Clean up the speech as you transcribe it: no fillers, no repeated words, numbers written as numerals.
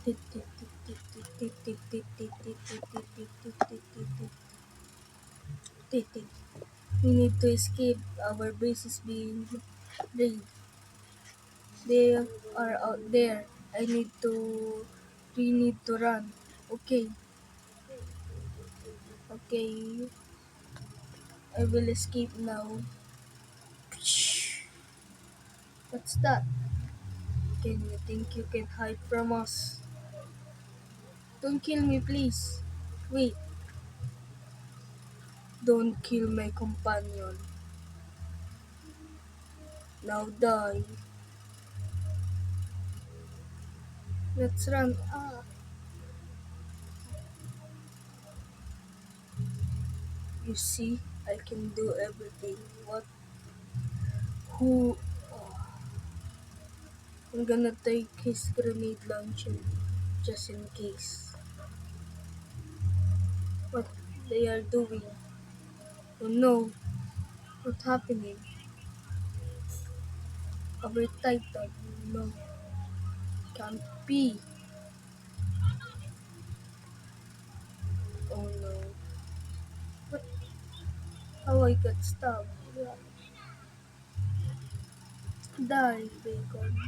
We need to escape. Our base is being raided. They are out there. We need to run. Okay, okay. I will escape now. What's that? Can you think you can hide from us? Don't kill me, please. Wait, don't kill my companion. Now die. Let's run. You see, I can do everything. What? Who? Oh, I'm gonna take his grenade launcher just in case. What they are doing? Oh no, what's happening? Our Titan. No, can't be. Oh no. What? How I got stabbed? Yeah. Die, Bacon.